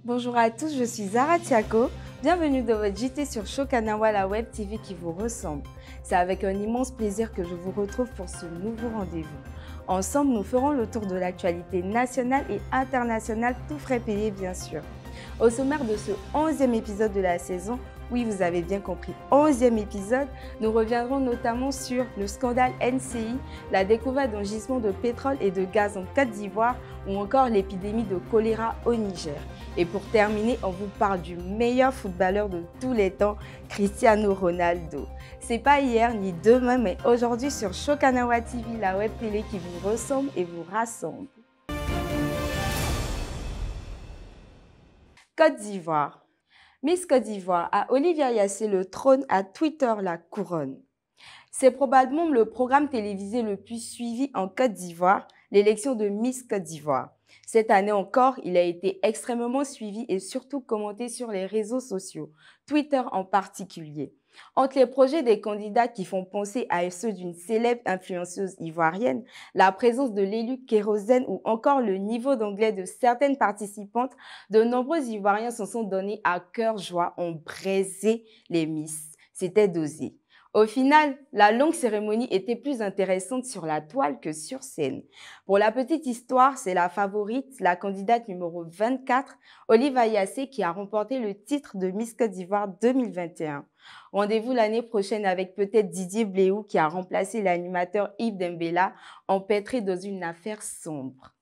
Bonjour à tous, je suis Zara Tiako. Bienvenue dans votre JT sur Chokanawa, la web TV qui vous ressemble. C'est avec un immense plaisir que je vous retrouve pour ce nouveau rendez-vous. Ensemble, nous ferons le tour de l'actualité nationale et internationale, tout frais payé bien sûr. Au sommaire de ce 11e épisode de la saison, oui, vous avez bien compris, 11e épisode, nous reviendrons notamment sur le scandale NCI, la découverte d'un gisement de pétrole et de gaz en Côte d'Ivoire ou encore l'épidémie de choléra au Niger. Et pour terminer, on vous parle du meilleur footballeur de tous les temps, Cristiano Ronaldo. C'est pas hier ni demain, mais aujourd'hui sur Chokanawa TV, la web télé qui vous ressemble et vous rassemble. Côte d'Ivoire. Miss Côte d'Ivoire, à Olivia Yassé le trône, à Twitter la couronne. C'est probablement le programme télévisé le plus suivi en Côte d'Ivoire, l'élection de Miss Côte d'Ivoire. Cette année encore, il a été extrêmement suivi et surtout commenté sur les réseaux sociaux, Twitter en particulier. Entre les projets des candidats qui font penser à ceux d'une célèbre influenceuse ivoirienne, la présence de l'élu Kérosène ou encore le niveau d'anglais de certaines participantes, de nombreux Ivoiriens se sont donnés à cœur joie, ont braisé les Miss. C'était dosé. Au final, la longue cérémonie était plus intéressante sur la toile que sur scène. Pour la petite histoire, c'est la favorite, la candidate numéro 24, Olivia Yassé, qui a remporté le titre de Miss Côte d'Ivoire 2021. Rendez-vous l'année prochaine avec peut-être Didier Bléou qui a remplacé l'animateur Yves Dembella, empêtré dans une affaire sombre.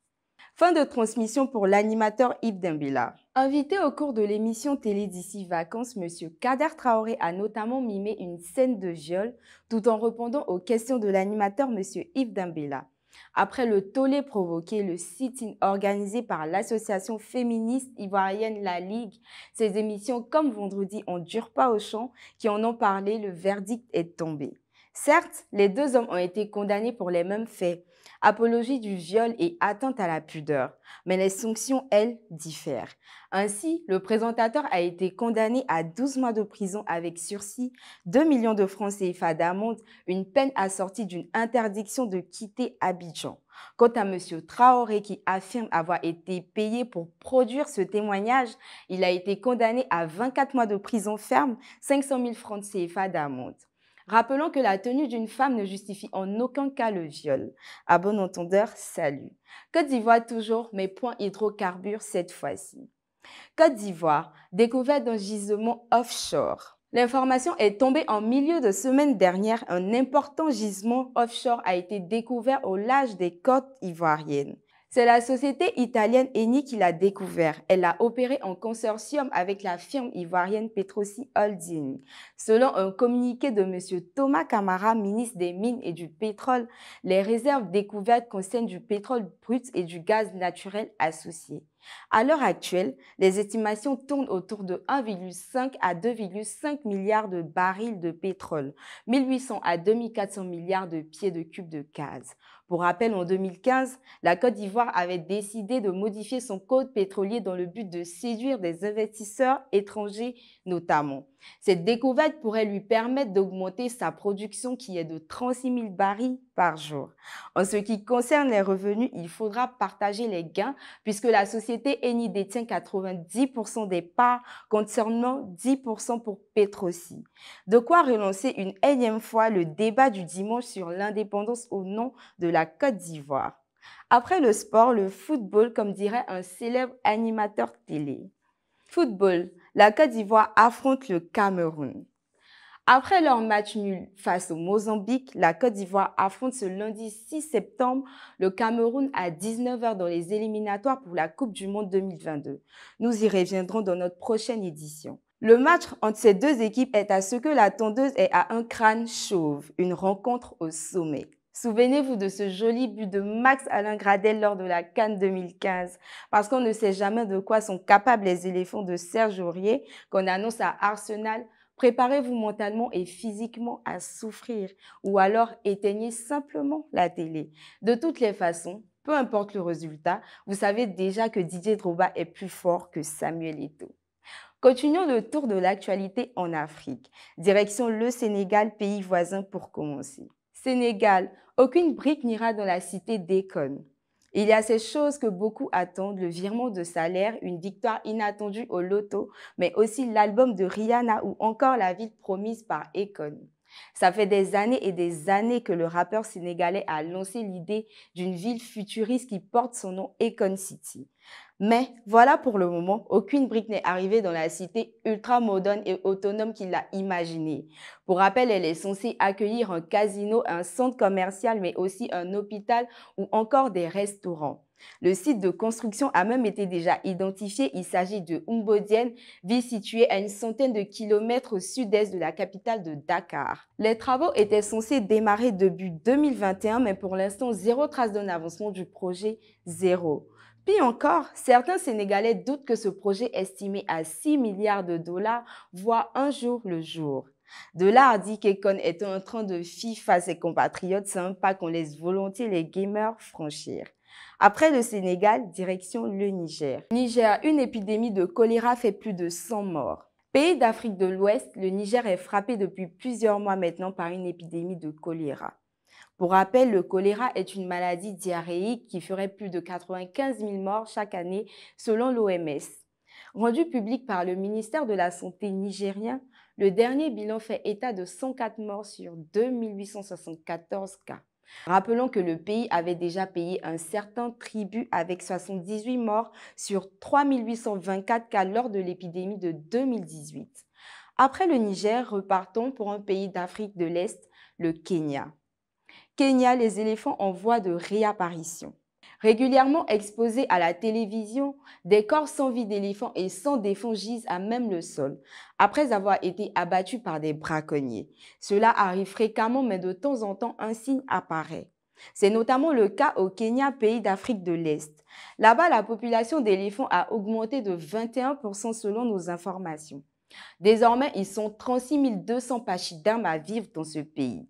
Fin de transmission pour l'animateur Yves Dembella. Invité au cours de l'émission Télé d'ici vacances, M. Kader Traoré a notamment mimé une scène de viol tout en répondant aux questions de l'animateur M. Yves Dembella. Après le tollé provoqué, le sit-in organisé par l'association féministe ivoirienne La Ligue, ces émissions comme vendredi en dure pas au champ qui en ont parlé, le verdict est tombé. Certes, les deux hommes ont été condamnés pour les mêmes faits, apologie du viol et atteinte à la pudeur, mais les sanctions, elles, diffèrent. Ainsi, le présentateur a été condamné à 12 mois de prison avec sursis, 2 millions de francs CFA d'amende, une peine assortie d'une interdiction de quitter Abidjan. Quant à M. Traoré qui affirme avoir été payé pour produire ce témoignage, il a été condamné à 24 mois de prison ferme, 500 000 francs de CFA d'amende. Rappelons que la tenue d'une femme ne justifie en aucun cas le viol. À bon entendeur, salut. Côte d'Ivoire toujours, mais point hydrocarbures cette fois-ci. Côte d'Ivoire, découverte d'un gisement offshore. L'information est tombée en milieu de semaine dernière. Un important gisement offshore a été découvert au large des côtes ivoiriennes. C'est la société italienne Eni qui l'a découvert. Elle a opéré en consortium avec la firme ivoirienne Petrosi Holding. Selon un communiqué de M. Thomas Camara, ministre des Mines et du Pétrole, les réserves découvertes concernent du pétrole brut et du gaz naturel associé. À l'heure actuelle, les estimations tournent autour de 1,5 à 2,5 milliards de barils de pétrole, 1800 à 2400 milliards de pieds de cubes de gaz. Pour rappel, en 2015, la Côte d'Ivoire avait décidé de modifier son code pétrolier dans le but de séduire des investisseurs étrangers notamment. Cette découverte pourrait lui permettre d'augmenter sa production qui est de 36 000 barils par jour. En ce qui concerne les revenus, il faudra partager les gains puisque la société Eni détient 90% des parts concernant 10% pour Petrosi. De quoi relancer une énième fois le débat du dimanche sur l'indépendance ou non de la Côte d'Ivoire. Après le sport, le football, comme dirait un célèbre animateur télé. Football, la Côte d'Ivoire affronte le Cameroun. Après leur match nul face au Mozambique, la Côte d'Ivoire affronte ce lundi 6 septembre le Cameroun à 19h dans les éliminatoires pour la Coupe du Monde 2022. Nous y reviendrons dans notre prochaine édition. Le match entre ces deux équipes est à ce que la tondeuse est à un crâne chauve, une rencontre au sommet. Souvenez-vous de ce joli but de Max Alain Gradel lors de la CAN 2015, parce qu'on ne sait jamais de quoi sont capables les éléphants de Serge Aurier qu'on annonce à Arsenal. Préparez-vous mentalement et physiquement à souffrir ou alors éteignez simplement la télé. De toutes les façons, peu importe le résultat, vous savez déjà que Didier Drogba est plus fort que Samuel Eto'o. Continuons le tour de l'actualité en Afrique. Direction le Sénégal, pays voisin pour commencer. Sénégal, aucune brique n'ira dans la cité d'Ekone. Il y a ces choses que beaucoup attendent, le virement de salaire, une victoire inattendue au loto, mais aussi l'album de Rihanna ou encore la ville promise par Akon. Ça fait des années et des années que le rappeur sénégalais a lancé l'idée d'une ville futuriste qui porte son nom, Akon City. Mais voilà, pour le moment, aucune brique n'est arrivée dans la cité ultra moderne et autonome qu'il a imaginée. Pour rappel, elle est censée accueillir un casino, un centre commercial, mais aussi un hôpital ou encore des restaurants. Le site de construction a même été déjà identifié. Il s'agit de Mbodiène, ville située à une centaine de kilomètres au sud-est de la capitale de Dakar. Les travaux étaient censés démarrer début 2021, mais pour l'instant, zéro trace d'un avancement du projet, zéro. Puis encore, certains Sénégalais doutent que ce projet estimé à 6 milliards de dollars voit un jour le jour. De là à dire qu'Akon est en train de FIFA ses compatriotes, c'est un pas qu'on laisse volontiers les gamers franchir. Après le Sénégal, direction le Niger. Niger, une épidémie de choléra fait plus de 100 morts. Pays d'Afrique de l'Ouest, le Niger est frappé depuis plusieurs mois maintenant par une épidémie de choléra. Pour rappel, le choléra est une maladie diarrhéique qui ferait plus de 95 000 morts chaque année selon l'OMS. Rendu public par le ministère de la Santé nigérien, le dernier bilan fait état de 104 morts sur 2 874 cas. Rappelons que le pays avait déjà payé un certain tribut avec 78 morts sur 3 824 cas lors de l'épidémie de 2018. Après le Niger, repartons pour un pays d'Afrique de l'Est, le Kenya. Kenya, les éléphants en voie de réapparition. Régulièrement exposés à la télévision, des corps sans vie d'éléphants et sans défense gisent à même le sol, après avoir été abattus par des braconniers. Cela arrive fréquemment, mais de temps en temps, un signe apparaît. C'est notamment le cas au Kenya, pays d'Afrique de l'Est. Là-bas, la population d'éléphants a augmenté de 21% selon nos informations. Désormais, ils sont 36 200 pachydermes à vivre dans ce pays.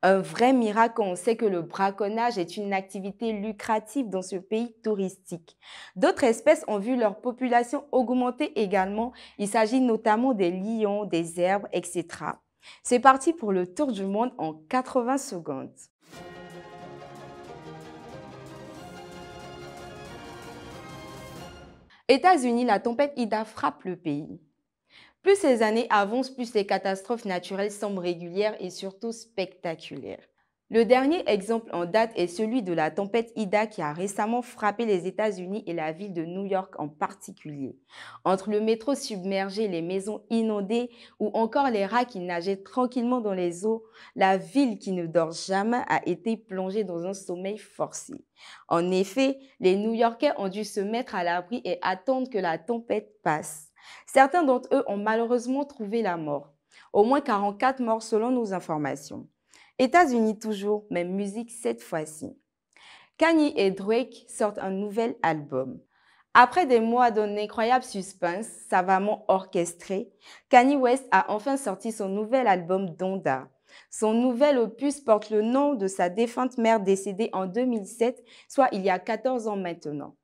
Un vrai miracle quand on sait que le braconnage est une activité lucrative dans ce pays touristique. D'autres espèces ont vu leur population augmenter également. Il s'agit notamment des lions, des zèbres, etc. C'est parti pour le tour du monde en 80 secondes. États-Unis, la tempête Ida frappe le pays. Plus ces années avancent, plus les catastrophes naturelles semblent régulières et surtout spectaculaires. Le dernier exemple en date est celui de la tempête Ida qui a récemment frappé les États-Unis et la ville de New York en particulier. Entre le métro submergé, les maisons inondées ou encore les rats qui nageaient tranquillement dans les eaux, la ville qui ne dort jamais a été plongée dans un sommeil forcé. En effet, les New-Yorkais ont dû se mettre à l'abri et attendre que la tempête passe. Certains d'entre eux ont malheureusement trouvé la mort. Au moins 44 morts selon nos informations. États-Unis toujours, mais musique cette fois-ci. Kanye et Drake sortent un nouvel album. Après des mois d'un incroyable suspense, savamment orchestré, Kanye West a enfin sorti son nouvel album Donda. Son nouvel opus porte le nom de sa défunte mère décédée en 2007, soit il y a 14 ans maintenant.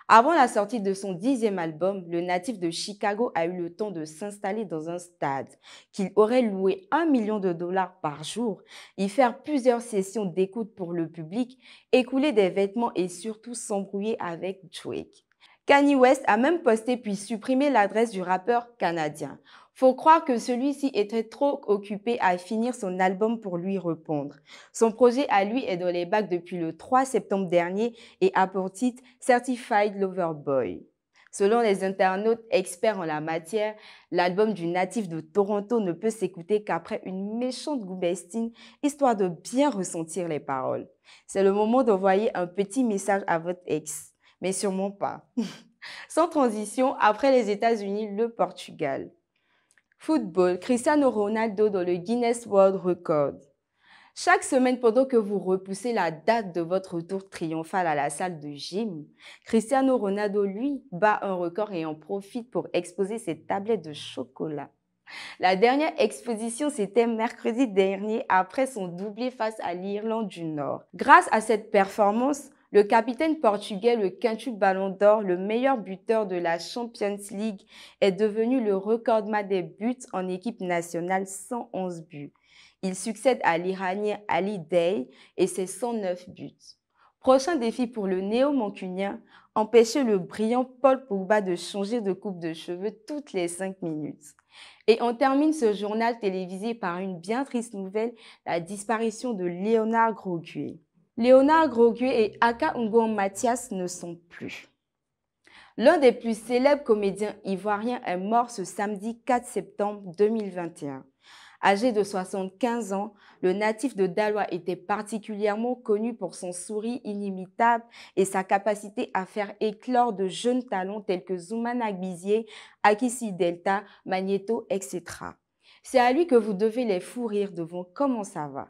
Avant la sortie de son 10e album, le natif de Chicago a eu le temps de s'installer dans un stade qu'il aurait loué 1 million de dollars par jour, y faire plusieurs sessions d'écoute pour le public, écouler des vêtements et surtout s'embrouiller avec Drake. Kanye West a même posté puis supprimé l'adresse du rappeur canadien. Faut croire que celui-ci était trop occupé à finir son album pour lui répondre. Son projet à lui est dans les bacs depuis le 3 septembre dernier et a pour titre Certified Lover Boy. Selon les internautes experts en la matière, l'album du natif de Toronto ne peut s'écouter qu'après une méchante goubestine, histoire de bien ressentir les paroles. C'est le moment d'envoyer un petit message à votre ex, mais sûrement pas. Sans transition, après les États-Unis, le Portugal. Football, Cristiano Ronaldo dans le Guinness World Record. Chaque semaine, pendant que vous repoussez la date de votre retour triomphal à la salle de gym, Cristiano Ronaldo, lui, bat un record et en profite pour exposer ses tablettes de chocolat. La dernière exposition, c'était mercredi dernier après son doublé face à l'Irlande du Nord. Grâce à cette performance, le capitaine portugais, le quintuple Ballon d'Or, le meilleur buteur de la Champions League, est devenu le recordman des buts en équipe nationale, 111 buts. Il succède à l'Iranien Ali Day et ses 109 buts. Prochain défi pour le néo-mancunien, empêcher le brillant Paul Pogba de changer de coupe de cheveux toutes les 5 minutes. Et on termine ce journal télévisé par une bien triste nouvelle, la disparition de Léonard Groguet. Léonard Groguet et Aka Ngouan Mathias ne sont plus. L'un des plus célèbres comédiens ivoiriens est mort ce samedi 4 septembre 2021. Âgé de 75 ans, le natif de Daloa était particulièrement connu pour son sourire inimitable et sa capacité à faire éclore de jeunes talents tels que Zoumana Gbizier, Akissi Delta, Magneto, etc. C'est à lui que vous devez les fous rires devant Comment ça va.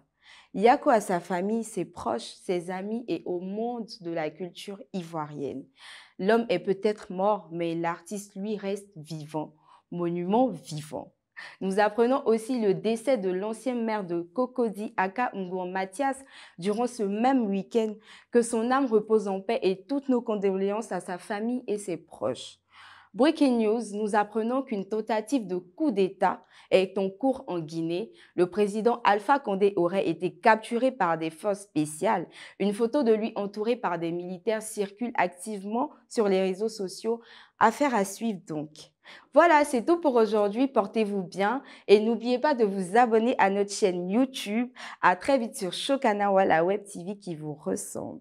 Yako à sa famille, ses proches, ses amis et au monde de la culture ivoirienne. L'homme est peut-être mort, mais l'artiste, lui, reste vivant, monument vivant. Nous apprenons aussi le décès de l'ancien maire de Cocody, Aka Ngouan Mathias, durant ce même week-end. Que son âme repose en paix et toutes nos condoléances à sa famille et ses proches. Breaking news, nous apprenons qu'une tentative de coup d'État est en cours en Guinée. Le président Alpha Condé aurait été capturé par des forces spéciales. Une photo de lui entouré par des militaires circule activement sur les réseaux sociaux. Affaire à suivre donc. Voilà, c'est tout pour aujourd'hui. Portez-vous bien et n'oubliez pas de vous abonner à notre chaîne YouTube. À très vite sur Chokanawa, la web TV qui vous ressemble.